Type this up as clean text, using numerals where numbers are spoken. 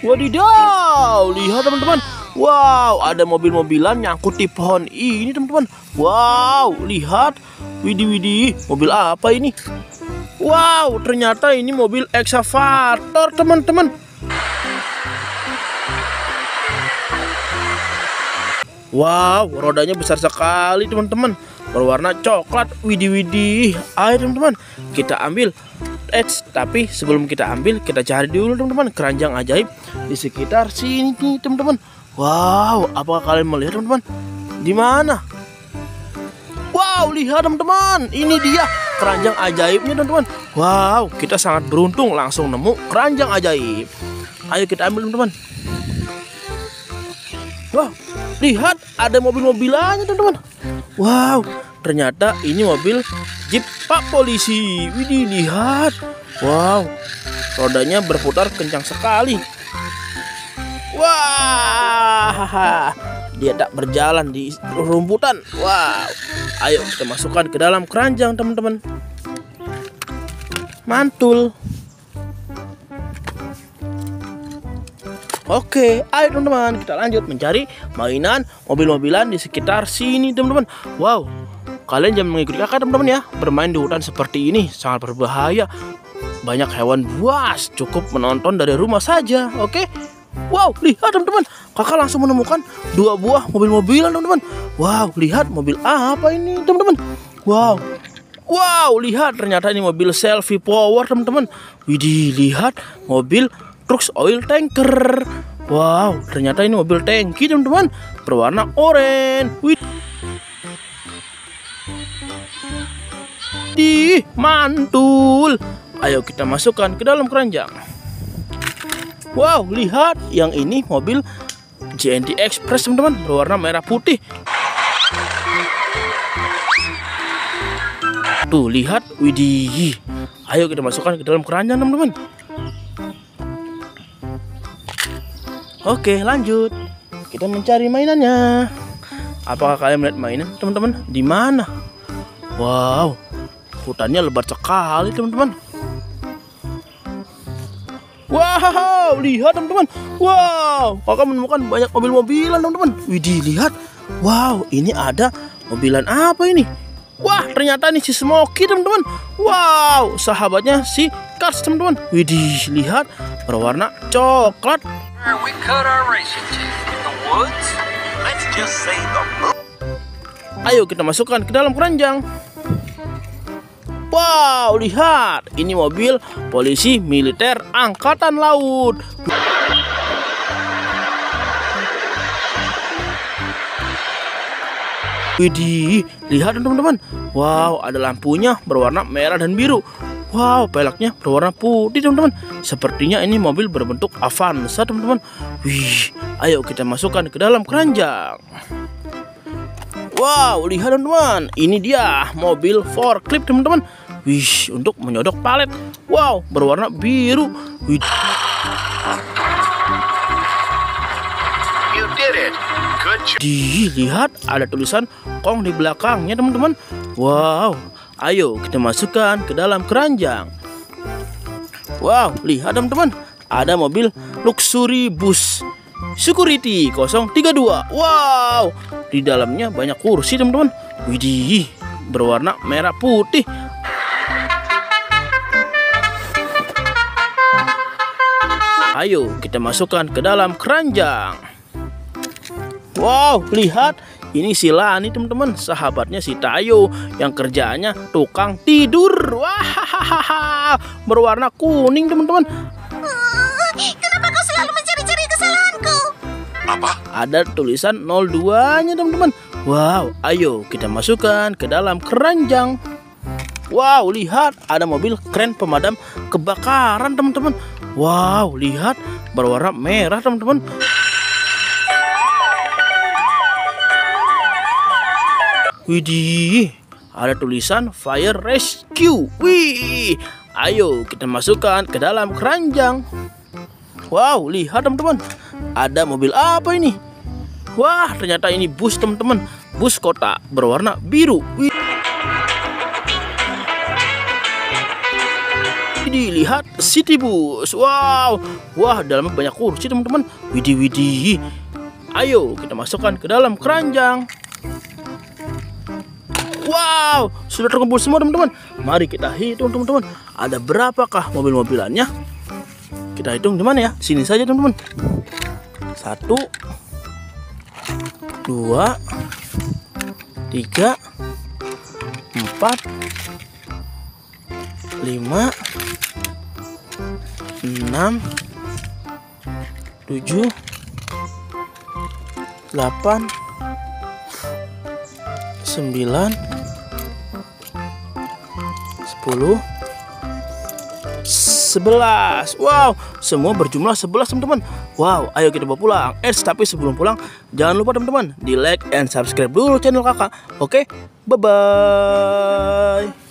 Wadidaw, lihat teman-teman. Wow, ada mobil-mobilan nyangkut di pohon ini teman-teman. Wow, lihat. Widih, mobil apa ini? Wow, ternyata ini mobil ekskavator teman-teman. Wow, rodanya besar sekali teman-teman, berwarna coklat. Widih. Ayo teman-teman, kita ambil. Tapi sebelum kita ambil, kita cari dulu teman-teman keranjang ajaib di sekitar sini nih teman-teman. Wow, apakah kalian melihat teman-teman? Di mana? Wow, lihat teman-teman, ini dia keranjang ajaibnya teman-teman. Wow, kita sangat beruntung langsung nemu keranjang ajaib. Ayo kita ambil teman-teman. Wow, lihat ada mobil-mobilannya teman-teman. Wow, ternyata ini mobil Jeep Pak Polisi. Widih, lihat. Wow, rodanya berputar kencang sekali. Wah, dia tak berjalan di rumputan. Wow, ayo kita masukkan ke dalam keranjang teman-teman. Mantul. Oke, ayo teman-teman, kita lanjut mencari mainan mobil-mobilan di sekitar sini teman-teman. Wow, kalian jangan mengikuti kakak teman-teman ya. Bermain di hutan seperti ini sangat berbahaya. Banyak hewan buas, cukup menonton dari rumah saja. Oke. Wow, lihat teman-teman, kakak langsung menemukan 2 buah mobil-mobilan teman-teman. Wow, lihat mobil apa ini teman-teman. Wow, lihat ternyata ini mobil selfie power teman-teman. Widih, lihat mobil truk oil tanker. Wow, ternyata ini mobil tangki teman-teman, berwarna oranye. Widih, mantul. Ayo kita masukkan ke dalam keranjang. Wow, lihat yang ini mobil JNT Express teman-teman, berwarna merah putih. Tuh, lihat. Widih. Ayo kita masukkan ke dalam keranjang teman-teman. Oke, lanjut. Kita mencari mainannya. Apakah kalian melihat mainan teman-teman? Di mana? Wow, hutannya lebat sekali teman-teman. Wow, lihat teman-teman. Wow, kakak menemukan banyak mobil-mobilan teman-teman. Widih, lihat. Wow, ini ada mobilan apa ini? Wah, ternyata ini si Smokey teman-teman. Wow, sahabatnya si Cars teman-teman. Widih, lihat, berwarna coklat. Ayo kita masukkan ke dalam keranjang. Wow, lihat, ini mobil polisi militer angkatan laut. Widih, lihat teman-teman. Wow, ada lampunya berwarna merah dan biru. Wow, peleknya berwarna putih teman-teman. Sepertinya ini mobil berbentuk Avanza teman-teman. Wih, ayo kita masukkan ke dalam keranjang. Wow, lihat teman-teman, ini dia mobil forklift teman-teman. Wih, untuk menyodok palet. Wow, berwarna biru. Wih. Lihat ada tulisan Kong di belakangnya teman-teman. Wow, ayo kita masukkan ke dalam keranjang. Wow, lihat teman-teman, ada mobil luxury bus security 032. Wow, di dalamnya banyak kursi teman-teman. Widih, berwarna merah putih. Ayo kita masukkan ke dalam keranjang. Wow, lihat, ini si Lani teman-teman, sahabatnya si Tayo yang kerjaannya tukang tidur. Wah, berwarna kuning teman-teman. Kenapa kau selalu mencari-cari kesalahanku? Apa? Ada tulisan 02-nya teman-teman. Wow, ayo kita masukkan ke dalam keranjang. Wow, lihat, ada mobil kren pemadam kebakaran teman-teman. Wow, lihat, berwarna merah teman-teman. Widih, ada tulisan Fire Rescue. Wih, ayo kita masukkan ke dalam keranjang. Wow, lihat teman-teman, ada mobil apa ini? Wah, ternyata ini bus teman-teman, bus kota berwarna biru. Widih, Widih, lihat City Bus. Wow, wah, dalamnya banyak kursi teman-teman. Widih, widih. Ayo kita masukkan ke dalam keranjang. Wow, sudah terkumpul semua teman-teman. Mari kita hitung teman-teman. Ada berapakah mobil-mobilannya? Kita hitung di mana ya? Sini saja teman-teman. 1, 2, 3, 4, 5, 6, 7, 8, 9, 10, 11. Wow, semua berjumlah 11 teman-teman. Wow, ayo kita bawa pulang. Tapi sebelum pulang, jangan lupa teman-teman di like and subscribe dulu channel kakak. Oke, bye-bye.